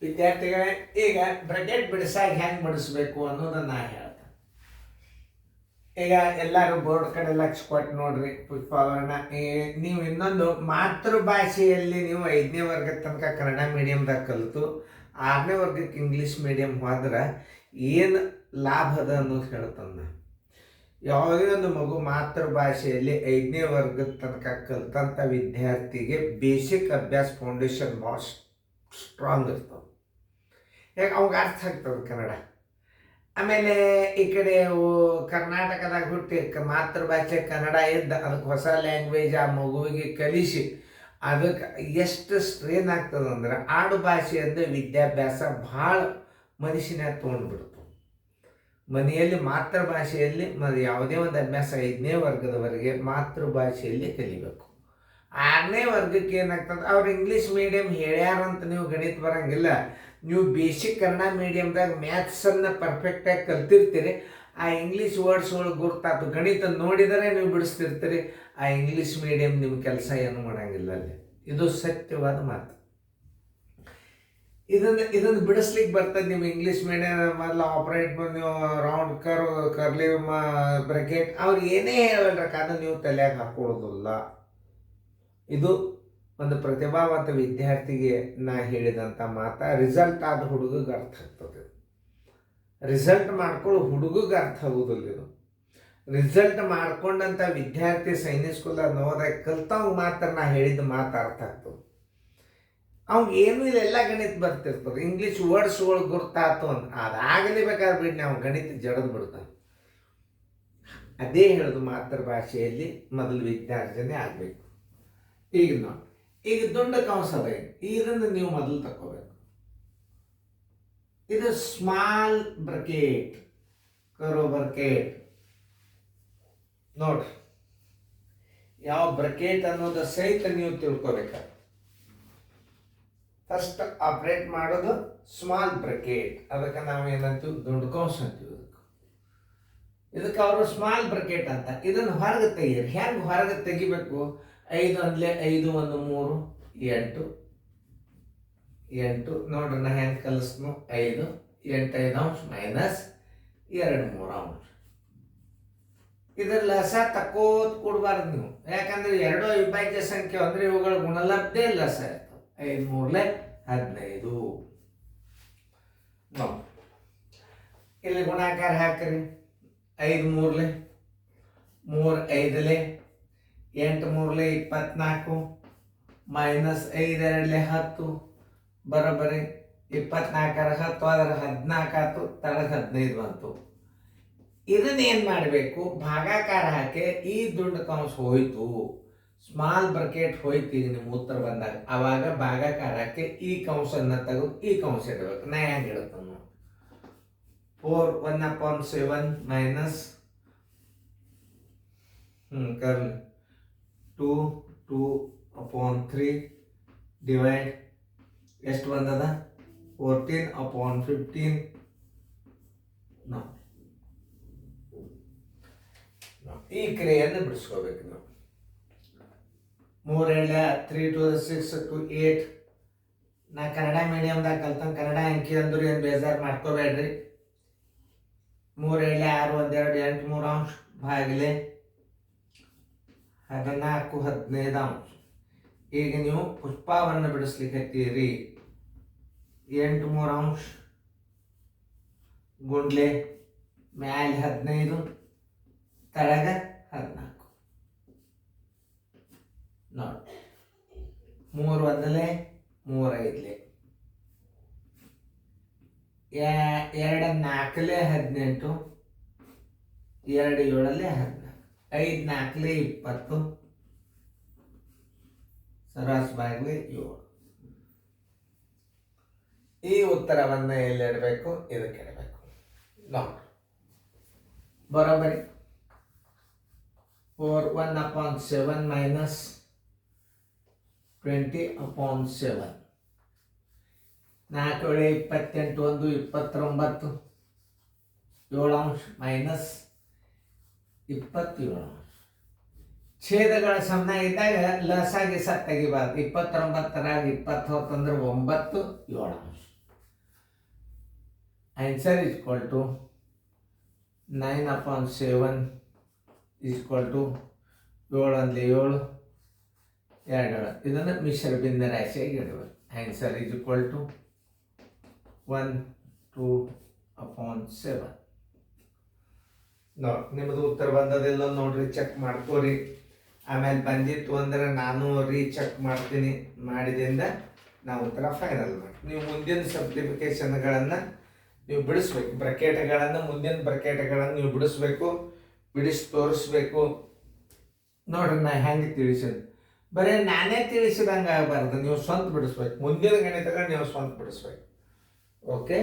ವಿದ್ಯಾರ್ಥಿಗಳೇ, ಈಗ ಬ್ರಾಕೆಟ್ ಬಿಡಿಸಾಗಿ ಹೆಂಗೆ ಬಿಡಿಸ್ಬೇಕು ಅನ್ನೋದನ್ನ ನಾ ಹೇಳ್ತೇನೆ. ಈಗ ಎಲ್ಲರೂ ಬೋರ್ಡ್ ಕಡೆ ಲಕ್ಷ ಕೊಟ್ಟು ನೋಡ್ರಿ ಪುಷ್ಪಾವರಣ. ನೀವು ಇನ್ನೊಂದು ಮಾತೃಭಾಷೆಯಲ್ಲಿ ನೀವು 5ನೇ ವರ್ಗದ ತನಕ ಕನ್ನಡ ಮೀಡಿಯಮ್ದಾಗ ಕಲಿತು 6ನೇ ವರ್ಗಕ್ಕೆ ಇಂಗ್ಲೀಷ್ ಮೀಡಿಯಮ್ ಹೋದ್ರೆ ಏನು ಲಾಭ ಅದ ಅನ್ನೋದು ಹೇಳ್ತಾನೆ. ಯಾವುದೇ ಒಂದು ಮಗು ಮಾತೃಭಾಷೆಯಲ್ಲಿ 5ನೇ ವರ್ಗದ ತನಕ ಕಲಿತಂಥ ವಿದ್ಯಾರ್ಥಿಗೆ ಬೇಸಿಕ್ ಅಭ್ಯಾಸ ಫೌಂಡೇಶನ್ ಭಾಳ ಸ್ಟ್ರಾಂಗ್ ಇರ್ತವೆ. ಯಾಕೆ ಅವಾಗ ಅರ್ಥ ಆಗ್ತದೆ ಕನ್ನಡ. ಆಮೇಲೆ ಈ ಕಡೆ ಕರ್ನಾಟಕದಾಗ ಹುಟ್ಟಿ ಮಾತೃಭಾಷೆ ಕನ್ನಡ ಇದ್ದ ಅದಕ್ಕೆ ಹೊಸ ಲ್ಯಾಂಗ್ವೇಜ್ ಆ ಮಗುವಿಗೆ ಕಲಿಸಿ ಅದಕ್ಕೆ ಎಷ್ಟು ಸ್ಟ್ರೇನ್ ಆಗ್ತದಂದ್ರೆ ಆಡು ಭಾಷೆಯಿಂದ ವಿದ್ಯಾಭ್ಯಾಸ ಭಾಳ ಮನುಷ್ಯನ ತೊಗೊಂಡ್ಬಿಡ್ತು. ಮನೆಯಲ್ಲಿ ಮಾತೃಭಾಷೆಯಲ್ಲಿ ಯಾವುದೇ ಒಂದು ಅಭ್ಯಾಸ 5ನೇ ವರ್ಗದವರೆಗೆ ಮಾತೃಭಾಷೆಯಲ್ಲಿ ಕಲಿಬೇಕು. 6ನೇ ವರ್ಗಕ್ಕೆ ಏನಾಗ್ತದೆ, ಅವ್ರು ಇಂಗ್ಲೀಷ್ ಮೀಡಿಯಮ್ ಹೇಳ್ಯಾರಂತ ನೀವು ಗಣಿತ ಬರೋಂಗಿಲ್ಲ. ನೀವು ಬೇಸಿಕ್ ಕನ್ನಡ ಮೀಡಿಯಮ್ದಾಗ ಮ್ಯಾಥ್ಸನ್ನು ಪರ್ಫೆಕ್ಟಾಗಿ ಕಲ್ತಿರ್ತೀರಿ. ಆ ಇಂಗ್ಲೀಷ್ ವರ್ಡ್ಸ್ಗಳು ಗುರ್ತಾತು, ಗಣಿತ ನೋಡಿದರೆ ನೀವು ಬಿಡಿಸ್ತಿರ್ತೀರಿ. ಆ ಇಂಗ್ಲೀಷ್ ಮೀಡಿಯಮ್ ನಿಮ್ಮ ಕೆಲಸ ಏನು ಮಾಡೋಂಗಿಲ್ಲ ಅಲ್ಲಿ. ಇದು ಸತ್ಯವಾದ ಮಾತು. ಇದನ್ನು ಬಿಡಿಸ್ಲಿಕ್ಕೆ ಬರ್ತದೆ. ನೀವು ಇಂಗ್ಲೀಷ್ ಮೀಡಿಯಮ್ ಮೊದಲು ಆಪ್ರೇಟ್ ನೀವು ರೌಂಡ್ ಕರ್ಲಿ ಬ್ರಾಕೆಟ್ ಅವ್ರು ಏನೇ ಹೇಳಬೇಕಾದ್ರೆ ನೀವು ತಲೆಯಾಗ ಹಾಕೊಳ್ಳೋದಿಲ್ಲ. ಇದು ಒಂದು ಪ್ರತಿಭಾವಂತ ವಿದ್ಯಾರ್ಥಿಗೆ ನಾ ಹೇಳಿದಂಥ ಮಾತ. ರಿಸಲ್ಟ್ ಆದ ಹುಡುಗಗೆ ಅರ್ಥ ಆಗ್ತದೆ. ರಿಸಲ್ಟ್ ಮಾಡ್ಕೊಳ್ಳೋ ಹುಡುಗಗೆ ಅರ್ಥ ಆಗೋದಿಲ್ಲ ಇದು. ರಿಸಲ್ಟ್ ಮಾಡ್ಕೊಂಡಂಥ ವಿದ್ಯಾರ್ಥಿ ಸೈನಿಕ್ ಸ್ಕೂಲಾಗ ನೋದಾಗ ಕಲ್ತವ್ಗೆ ಮಾತ್ರ ನಾ ಹೇಳಿದ ಮಾತು ಅರ್ಥ ಆಗ್ತದೆ. ಅವ್ಗೆ ಏನೂ ಇಲ್ಲೆಲ್ಲ ಗಣಿತ ಬರ್ತಿರ್ತದೆ. ಇಂಗ್ಲೀಷ್ ವರ್ಡ್ಸ್ಗಳು ಗುರ್ತಾತು ಅಂತ ಅದಾಗಲೇ ಬೇಕಾದ್ರೆ ಬಿಟ್ಟು ನಾವು ಗಣಿತ ಜಡದು ಬಿಡ್ತಾನೆ. ಅದೇ ಹೇಳೋದು ಮಾತೃಭಾಷೆಯಲ್ಲಿ ಮೊದಲು ವಿದ್ಯಾರ್ಜನೆ ಆಗಬೇಕು. ಈಗ ನೋಡಿ, ಈಗ ದೊಡ್ಡ ಕಂಸ ಅದ. ಇದನ್ನು ನೀವು ಮೊದಲು ತಗೋಬೇಕು. ಇದು ಸ್ಮಾಲ್ ಬ್ರಾಕೆಟ್, ಕರೋ ಬ್ರಾಕೆಟ್ ನೋಡ್ರಿ. ಯಾವ ಬ್ರಾಕೆಟ್ ಅನ್ನೋದು ಸಹಿತ ನೀವು ತಿಳ್ಕೊಬೇಕಾಗ ಫಸ್ಟ್ ಆಪ್ರೇಟ್ ಮಾಡೋದು ಸ್ಮಾಲ್ ಬ್ರಾಕೆಟ್. ಅದಕ್ಕೆ ನಾವು ಏನಂತೀವಿ, ದೊಡ್ಡ ಕಂಸ ಅಂತೀವಿ. ಇದಕ್ಕೆ ಅವರು ಸ್ಮಾಲ್ ಬ್ರಾಕೆಟ್ ಅಂತ. ಇದನ್ನು ಹೊರಗೆ ತೆಗೀರಿ. ಹೆಂಗೆ ಹೊರಗೆ ತೆಗಿಬೇಕು? 5 ಅಂದ್ಲೆ 5 1 3 8 8 ನೋಡ್ರಿ. ನಾ ಹೆಂಗೆ ಕಲಿಸ್ನು 5 8 5 ಅಂಶ ಮೈನಸ್ 2 3 ಅಂಶ. ಇದ್ರ ಲಸ ತಕ್ಕೋತ್ ಕೊಡಬಾರ್ದು ನೀವು. ಯಾಕಂದ್ರೆ 2 ಅವಿಭಾಜ್ಯ ಸಂಖ್ಯೆ ಅಂದ್ರೆ ಇವುಗಳ ಗುಣಲಬ್ಧೇ ಲಸ ಇರ್ತವೆ. 5 3 15 ನೋಡಿ. ಇಲ್ಲಿ ಗುಣಾಕಾರ ಹಾಕ್ರಿ. 5 3 3 5 8 3 24 ಮೈನಸ್ 5 2 10 ಬರೋಬ್ಬರಿ 24 10 ಅದರ 14 ಆಯ್ತು. ತಳಗ 15 ಬಂತು. ಇದನ್ನೇನು ಮಾಡಬೇಕು? ಭಾಗಾಕಾರ ಹಾಕಿ ಈ ದೊಡ್ಡ ಕಂಸ ಹೋಯ್ತು, ಸ್ಮಾಲ್ ಬ್ರಾಕೆಟ್ ಹೋಯ್ತು. ಈಗ ನಿಮ್ಮ ಉತ್ತರ ಬಂದಾಗ ಆವಾಗ ಭಾಗಾಕಾರ ಹಾಕಿ ಈ ಕಂಸನ್ನು ತೆಗೆದು ಈ ಕಂಸ ಇಡಬೇಕು. ನಾ ಹೆಂಗೆ ಇಡುತ್ತ 4 1/7 ಮೈನಸ್ ಕರ್ಲ್ 2 2/3 ಡಿವೈಡ್ ಎಷ್ಟು ಬಂದದ? 14/15. ಈ ಕ್ರಿಯೆಯನ್ನು ಬಿಡಿಸ್ಕೋಬೇಕು ನಾವು. 3 3 2 6 2 8. ನಾ ಕನ್ನಡ ಮೀಡಿಯಮ್ದಾಗ ಕಲ್ತಂಗೆ ಕನ್ನಡ ಅಂಕಿ ಅಂದ್ರು ಏನು ಬೇಜಾರು ಮಾಡ್ಕೋಬೇಡ್ರಿ. 3 6 1 2 8 3 ಅಂಶ ಭಾಗಿಲೆ 14 15 ಅಂಶ. ಈಗ ನೀವು ಪುಷ್ಪವನ್ನು ಬಿಡಿಸ್ಲಿಕ್ಕೆ ಹತ್ತೀರಿ. 8 3 ಅಂಶ ಗುಂಡ್ಲೆ ಮ್ಯಾಲೆ 15 ತಳಗ 14 ನೋಡಿ. 3 1 3 5 2 4 18 2 7 14 5 4 20 ಸರಾಸ್ ಬಾಗಿಲೆ 7. ಈ ಉತ್ತರವನ್ನು ಎಲ್ಲಿಡಬೇಕು? ಇದಕ್ಕೆ ಇಡಬೇಕು ನೋಡಿ. ಬರೋಬರಿ 4 1/7 ಮೈನಸ್ 20/7. 4 28 1 29 7 ಅಂಶ ಮೈನಸ್ 27 ಅಂಶ. ಛೇದಗಳ ಸಮ ಇದ್ದಾಗ ಲಸಾಗಿ ತೆಗಿಬಾರ್ದು. 29ರಾಗ 20 ಹೊತ್ತಂದ್ರೆ 9 7 ಅಂಶ. Answer is equal to 9/7 is equal to 7 ಅಂದರೆ 7 2. ಇದನ್ನು ಮಿಶ್ರ ಭಿನ್ನ ರಾಶಿಯಾಗಿ ಇಡಬೇಕು. Answer is equal to 1/2/7. ನೋಡಿ ನಿಮ್ಮದು ಉತ್ತರ ಬಂದದೆಲ್ಲ ನೋಡ್ರಿ, ಚೆಕ್ ಮಾಡ್ಕೋರಿ. ಆಮೇಲೆ ಬಂದಿತ್ತು ಅಂದ್ರೆ ನಾನು ರೀಚೆಕ್ ಮಾಡ್ತೀನಿ. ಮಾಡಿದಿಂದ ನಾವು ಉತ್ತರ ಫೈನಲ್ ಮಾಡಿ. ನೀವು ಮುಂದಿನ ಸಿಂಪ್ಲಿಫಿಕೇಶನ್ಗಳನ್ನು ನೀವು ಬಿಡಿಸ್ಬೇಕು. ಬ್ರಕೆಟ್ಗಳನ್ನು ಮುಂದಿನ ಬ್ರಕೆಟ್ಗಳನ್ನು ನೀವು ಬಿಡಿಸ್ಬೇಕು, ಬಿಡಿಸಿ ತೋರಿಸ್ಬೇಕು. ನೋಡ್ರಿ ನಾ ಹೆಂಗೆ ತಿಳಿಸಿದ್ದು, ಬರೀ ನಾನೇ ತಿಳಿಸಿದಂಗೆ ಆಗಬಾರ್ದು, ನೀವು ಸ್ವಂತ ಬಿಡಿಸ್ಬೇಕು. ಮುಂದಿನ ಗಣಿತಗಳು ನೀವು ಸ್ವಂತ ಬಿಡಿಸ್ಬೇಕು. ಓಕೆ.